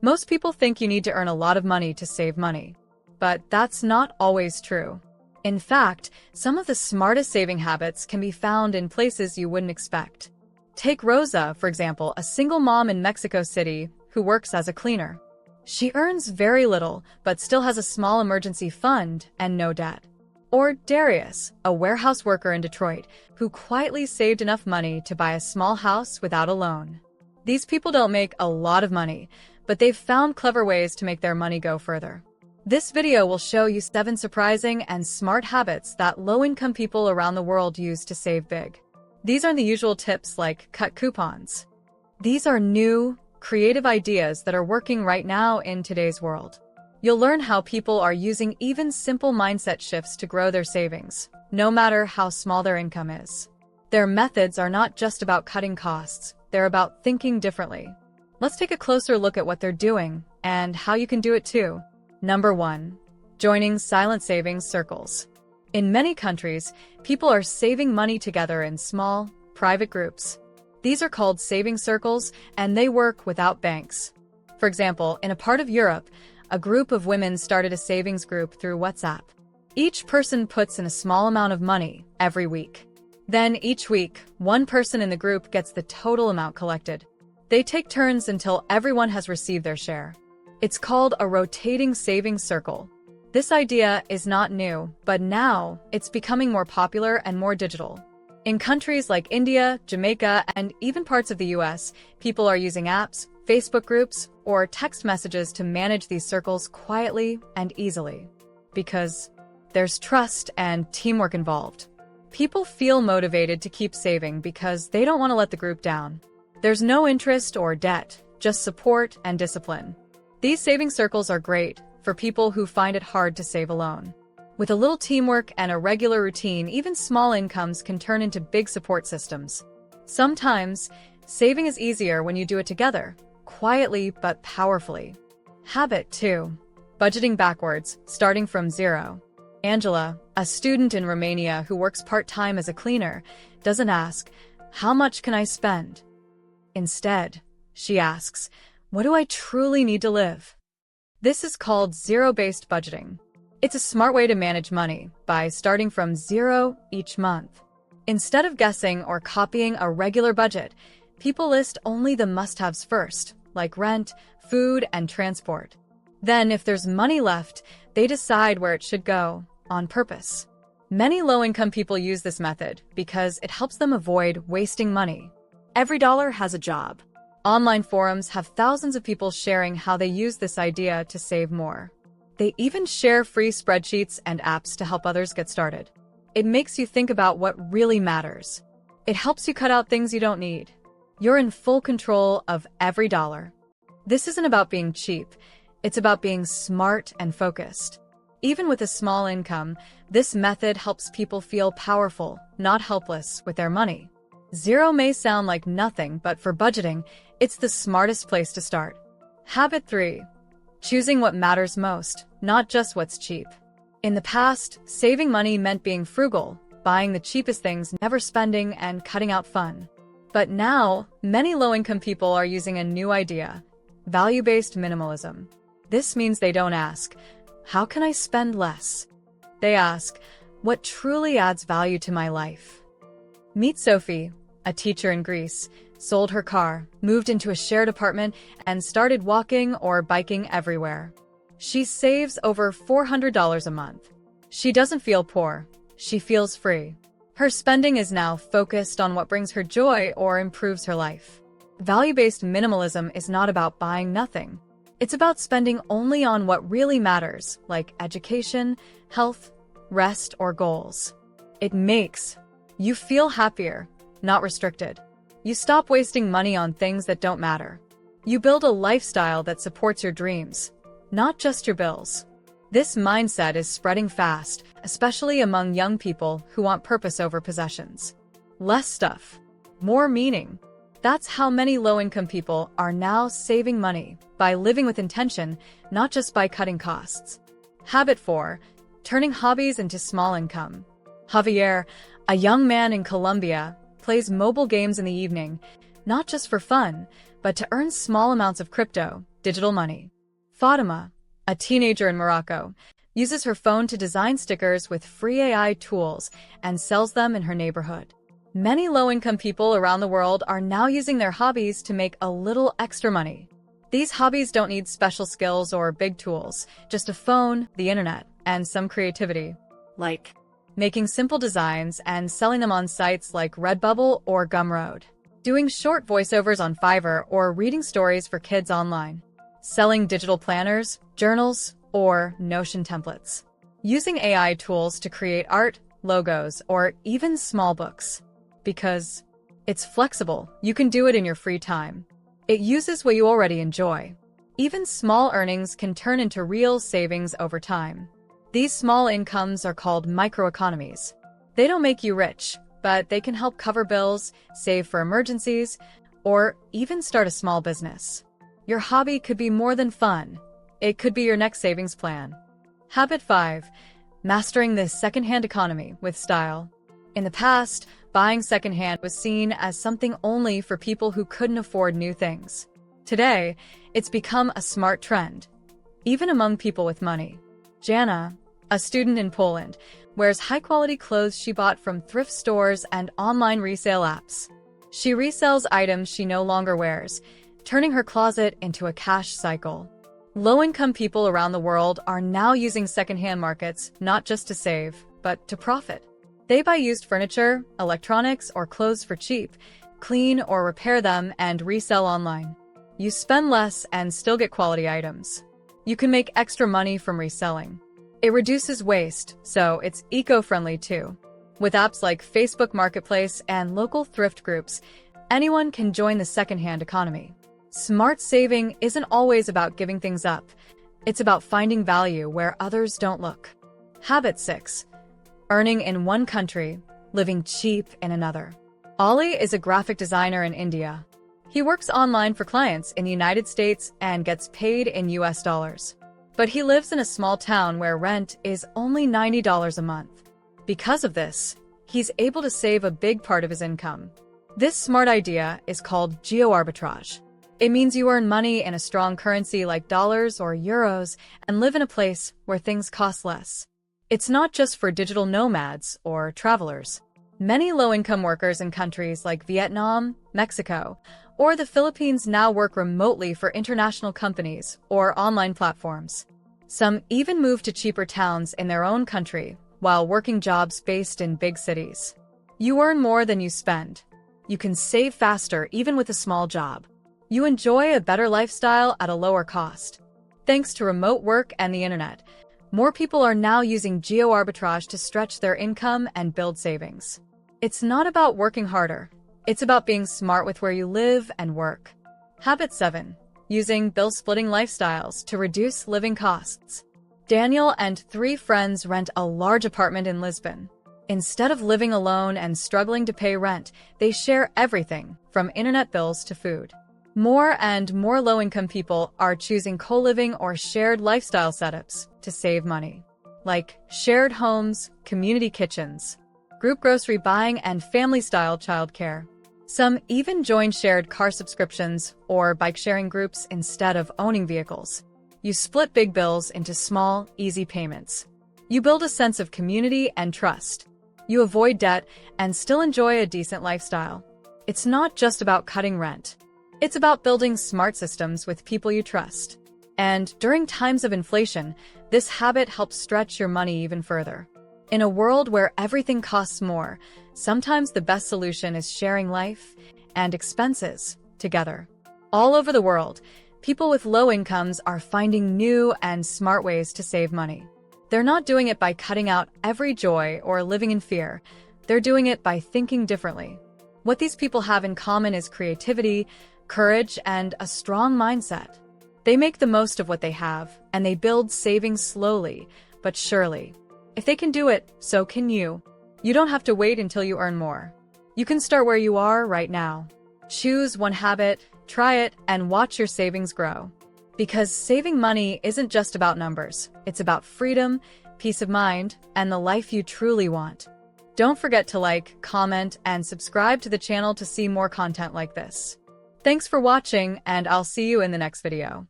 Most people think you need to earn a lot of money to save money. But that's not always true. In fact, some of the smartest saving habits can be found in places you wouldn't expect. Take Rosa, for example, a single mom in Mexico City who works as a cleaner. She earns very little, but still has a small emergency fund and no debt. Or Darius, a warehouse worker in Detroit, who quietly saved enough money to buy a small house without a loan. These people don't make a lot of money, but they've found clever ways to make their money go further. This video will show you 7 surprising and smart habits that low-income people around the world use to save big. These aren't the usual tips like cut coupons. These are new, creative ideas that are working right now in today's world. You'll learn how people are using even simple mindset shifts to grow their savings, no matter how small their income is. Their methods are not just about cutting costs, they're about thinking differently. Let's take a closer look at what they're doing and how you can do it too. Number 1. Joining silent savings circles. In many countries, people are saving money together in small, private groups. These are called saving circles, and they work without banks. For example, in a part of Europe, a group of women started a savings group through WhatsApp. Each person puts in a small amount of money every week. Then each week, one person in the group gets the total amount collected. They take turns until everyone has received their share. It's called a rotating savings circle. This idea is not new, but now it's becoming more popular and more digital. In countries like India, Jamaica, and even parts of the US, people are using apps, Facebook groups, or text messages to manage these circles quietly and easily. Because there's trust and teamwork involved. People feel motivated to keep saving because they don't want to let the group down. There's no interest or debt, just support and discipline. These saving circles are great for people who find it hard to save alone. With a little teamwork and a regular routine, even small incomes can turn into big support systems. Sometimes, saving is easier when you do it together, quietly but powerfully. Habit 2. Budgeting backwards, starting from zero. Angela, a student in Romania who works part-time as a cleaner, doesn't ask, "How much can I spend?" Instead, she asks, "What do I truly need to live?" This is called zero-based budgeting. It's a smart way to manage money by starting from zero each month. Instead of guessing or copying a regular budget, people list only the must-haves first, like rent, food, and transport. Then, if there's money left, they decide where it should go, on purpose. Many low-income people use this method because it helps them avoid wasting money. Every dollar has a job. Online forums have thousands of people sharing how they use this idea to save more. They even share free spreadsheets and apps to help others get started. It makes you think about what really matters. It helps you cut out things you don't need. You're in full control of every dollar. This isn't about being cheap. It's about being smart and focused. Even with a small income, this method helps people feel powerful, not helpless, with their money. Zero may sound like nothing, but for budgeting, it's the smartest place to start. Habit 3. Choosing what matters most, not just what's cheap. In the past, saving money meant being frugal, buying the cheapest things, never spending, and cutting out fun. But now, many low-income people are using a new idea, value-based minimalism. This means they don't ask, "How can I spend less?" They ask, "What truly adds value to my life?" Meet Sophie, a teacher in Greece, sold her car, moved into a shared apartment, and started walking or biking everywhere. She saves over $400 a month. She doesn't feel poor. She feels free. Her spending is now focused on what brings her joy or improves her life. Value-based minimalism is not about buying nothing. It's about spending only on what really matters, like education, health, rest, or goals. It makes you feel happier, not restricted. You stop wasting money on things that don't matter. You build a lifestyle that supports your dreams, not just your bills. This mindset is spreading fast, especially among young people who want purpose over possessions. Less stuff, more meaning. That's how many low-income people are now saving money, by living with intention, not just by cutting costs. Habit 4. Turning hobbies into small income. Javier, a young man in Colombia, plays mobile games in the evening, not just for fun, but to earn small amounts of crypto, digital money. Fatima, a teenager in Morocco, uses her phone to design stickers with free AI tools and sells them in her neighborhood. Many low-income people around the world are now using their hobbies to make a little extra money. These hobbies don't need special skills or big tools, just a phone, the internet, and some creativity. Like making simple designs and selling them on sites like Redbubble or Gumroad. Doing short voiceovers on Fiverr or reading stories for kids online. Selling digital planners, journals, or Notion templates. Using AI tools to create art, logos, or even small books. Because it's flexible, you can do it in your free time. It uses what you already enjoy. Even small earnings can turn into real savings over time. These small incomes are called microeconomies. They don't make you rich, but they can help cover bills, save for emergencies, or even start a small business. Your hobby could be more than fun. It could be your next savings plan. Habit 5. Mastering the secondhand economy with style. In the past, buying secondhand was seen as something only for people who couldn't afford new things. Today, it's become a smart trend, even among people with money. Jana, a student in Poland, wears high-quality clothes she bought from thrift stores and online resale apps. She resells items she no longer wears, turning her closet into a cash cycle. Low-income people around the world are now using secondhand markets not just to save, but to profit. They buy used furniture, electronics, or clothes for cheap, clean or repair them, and resell online. You spend less and still get quality items. You can make extra money from reselling. It reduces waste, so it's eco-friendly too. With apps like Facebook Marketplace and local thrift groups, anyone can join the secondhand economy. Smart saving isn't always about giving things up. It's about finding value where others don't look. Habit 6. Earning in one country, living cheap in another. Ali is a graphic designer in India. He works online for clients in the United States and gets paid in US dollars. But he lives in a small town where rent is only $90 a month. Because of this, he's able to save a big part of his income. This smart idea is called geo-arbitrage. It means you earn money in a strong currency like dollars or euros and live in a place where things cost less. It's not just for digital nomads or travelers. Many low-income workers in countries like Vietnam, Mexico, or the Philippines now work remotely for international companies or online platforms. Some even move to cheaper towns in their own country while working jobs based in big cities. You earn more than you spend. You can save faster even with a small job. You enjoy a better lifestyle at a lower cost. Thanks to remote work and the internet, more people are now using geo-arbitrage to stretch their income and build savings. It's not about working harder. It's about being smart with where you live and work. Habit 7. Using bill-splitting lifestyles to reduce living costs. Daniel and 3 friends rent a large apartment in Lisbon. Instead of living alone and struggling to pay rent, they share everything, from internet bills to food. More and more low-income people are choosing co-living or shared lifestyle setups to save money, like shared homes, community kitchens, group grocery buying, and family-style childcare. Some even join shared car subscriptions or bike-sharing groups instead of owning vehicles. You split big bills into small, easy payments. You build a sense of community and trust. You avoid debt and still enjoy a decent lifestyle. It's not just about cutting rent. It's about building smart systems with people you trust. And during times of inflation, this habit helps stretch your money even further. In a world where everything costs more, sometimes the best solution is sharing life and expenses together. All over the world, people with low incomes are finding new and smart ways to save money. They're not doing it by cutting out every joy or living in fear. They're doing it by thinking differently. What these people have in common is creativity, courage, and a strong mindset. They make the most of what they have, and they build savings slowly, but surely. If they can do it, so can you. You don't have to wait until you earn more. You can start where you are right now. Choose one habit, try it, and watch your savings grow. Because saving money isn't just about numbers. It's about freedom, peace of mind, and the life you truly want. Don't forget to like, comment, and subscribe to the channel to see more content like this. Thanks for watching, and I'll see you in the next video.